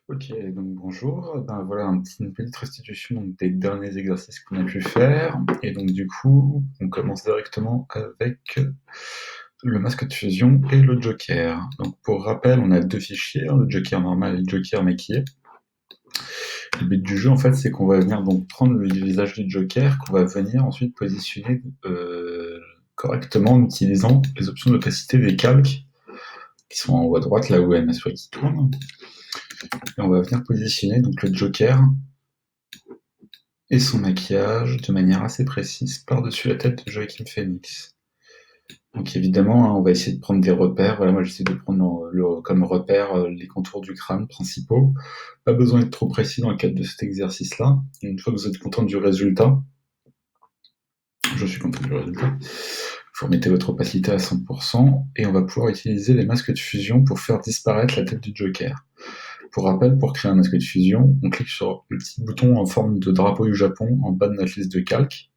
Ok, donc bonjour. Ben voilà une petite restitution donc, des derniers exercices qu'on a pu faire. Et donc du coup, on commence directement avec le masque de fusion et le joker. Donc pour rappel, on a deux fichiers, hein, le joker normal et le joker maquillé. Le but du jeu, en fait, c'est qu'on va venir donc prendre le visage du joker, qu'on va venir ensuite positionner correctement en utilisant les options d'opacité des calques qui sont en haut à droite, là où il y a ma souris qui tourne. Et on va venir positionner donc le joker et son maquillage de manière assez précise par-dessus la tête de Joaquin Phoenix. Donc évidemment, hein, on va essayer de prendre des repères. Voilà, moi j'essaie de prendre comme repère les contours du crâne principaux. Pas besoin d'être trop précis dans le cadre de cet exercice-là. Une fois que vous êtes content du résultat, je suis content du résultat, vous remettez votre opacité à 100% et on va pouvoir utiliser les masques de fusion pour faire disparaître la tête du Joker. Pour rappel, pour créer un masque de fusion, on clique sur le petit bouton en forme de drapeau du Japon en bas de notre liste de calques.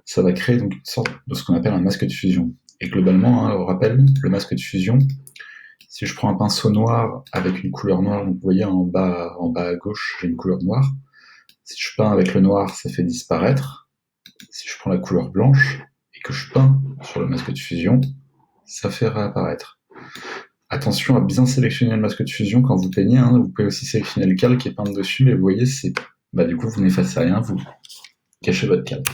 Ça va créer donc une sorte de ce qu'on appelle un masque de fusion. Et globalement, hein, on rappelle, le masque de fusion, si je prends un pinceau noir avec une couleur noire, donc vous voyez en bas à gauche, j'ai une couleur noire. Si je peins avec le noir, ça fait disparaître. Si je prends la couleur blanche et que je peins sur le masque de fusion, ça fait réapparaître. Attention à bien sélectionner le masque de fusion quand vous peignez, hein. Vous pouvez aussi sélectionner le calque et peindre dessus, mais vous voyez, du coup, vous n'effacez rien, vous cachez votre calque.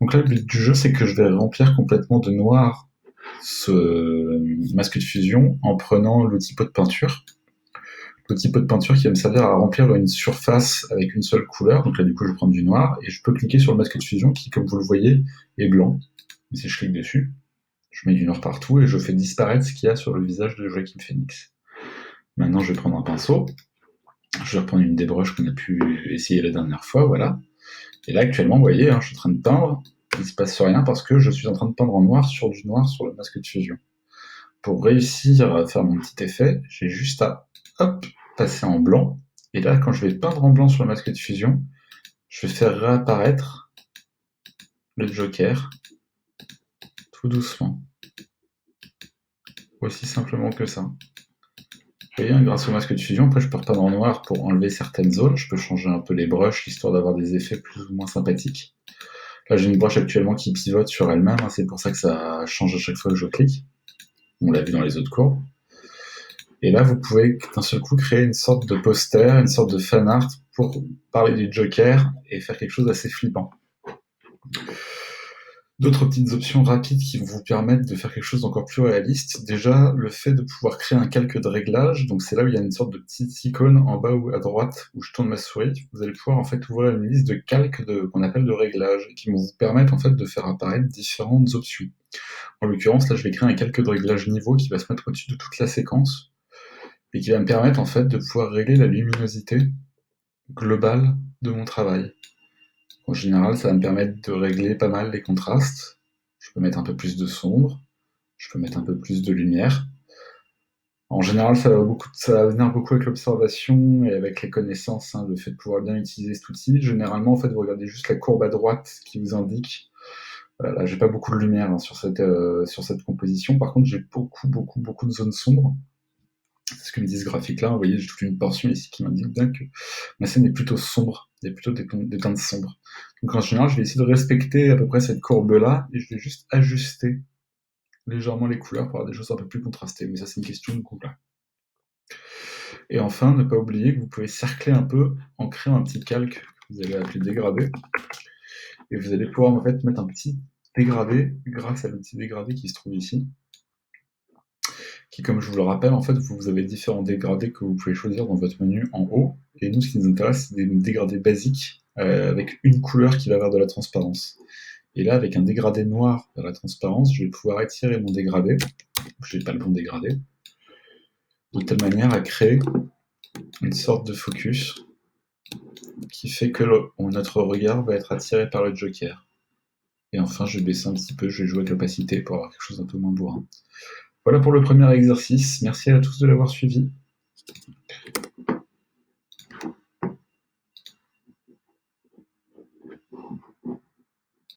Donc là, le but du jeu, c'est que je vais remplir complètement de noir ce masque de fusion en prenant l'outil pot de peinture. L'outil pot de peinture qui va me servir à remplir une surface avec une seule couleur. Donc là, du coup, je vais prendre du noir et je peux cliquer sur le masque de fusion qui, comme vous le voyez, est blanc. Et si je clique dessus, je mets du noir partout et je fais disparaître ce qu'il y a sur le visage de Joaquin Phoenix. Maintenant, je vais prendre un pinceau. Je vais reprendre une des brushes qu'on a pu essayer la dernière fois, voilà. Et là, actuellement, vous voyez, hein, je suis en train de peindre. Il ne se passe rien parce que je suis en train de peindre en noir sur du noir sur le masque de fusion. Pour réussir à faire mon petit effet, j'ai juste à passer en blanc. Et là, quand je vais peindre en blanc sur le masque de fusion, je vais faire réapparaître le Joker tout doucement. Aussi simplement que ça. Vous voyez, grâce au masque de fusion, après je peux repeindre en noir pour enlever certaines zones. Je peux changer un peu les brushes, histoire d'avoir des effets plus ou moins sympathiques. Là, j'ai une brush actuellement qui pivote sur elle-même, hein, c'est pour ça que ça change à chaque fois que je clique. On l'a vu dans les autres courbes. Et là, vous pouvez d'un seul coup créer une sorte de poster, une sorte de fan art pour parler du Joker et faire quelque chose d'assez flippant. D'autres petites options rapides qui vont vous permettre de faire quelque chose d'encore plus réaliste. Déjà, le fait de pouvoir créer un calque de réglage. Donc c'est là où il y a une sorte de petite icône en bas ou à droite où je tourne ma souris. Vous allez pouvoir en fait ouvrir une liste de calques qu'on appelle de réglage et qui vont vous permettre en fait de faire apparaître différentes options. En l'occurrence, là, je vais créer un calque de réglage niveau qui va se mettre au-dessus de toute la séquence et qui va me permettre en fait de pouvoir régler la luminosité globale de mon travail. En général, ça va me permettre de régler pas mal les contrastes. Je peux mettre un peu plus de sombre, je peux mettre un peu plus de lumière. En général, ça va venir beaucoup avec l'observation et avec les connaissances, hein, le fait de pouvoir bien utiliser cet outil. Généralement, en fait, vous regardez juste la courbe à droite qui vous indique. Là, j'ai pas beaucoup de lumière hein, sur cette composition. Par contre, j'ai beaucoup de zones sombres. C'est ce que me dit ce graphique-là. Vous voyez, j'ai toute une portion ici qui m'indique bien que ma scène est plutôt sombre. Il y a plutôt des teintes sombres. Donc en général, je vais essayer de respecter à peu près cette courbe-là et je vais juste ajuster légèrement les couleurs pour avoir des choses un peu plus contrastées. Mais ça, c'est une question de goût là. Et enfin, ne pas oublier que vous pouvez cercler un peu en créant un petit calque que vous allez appeler dégradé. Et vous allez pouvoir en fait mettre un petit dégradé grâce à l'outil dégradé qui se trouve ici. Qui, comme je vous le rappelle, en fait, vous avez différents dégradés que vous pouvez choisir dans votre menu en haut. Et nous, ce qui nous intéresse, c'est des dégradés basiques avec une couleur qui va vers de la transparence. Et là, avec un dégradé noir vers la transparence, je vais pouvoir étirer mon dégradé. Je n'ai pas le bon dégradé. De telle manière à créer une sorte de focus qui fait que notre regard va être attiré par le Joker. Et enfin, je vais baisser un petit peu, je vais jouer avec l'opacité pour avoir quelque chose d'un peu moins bourrin. Voilà pour le premier exercice. Merci à tous de l'avoir suivi.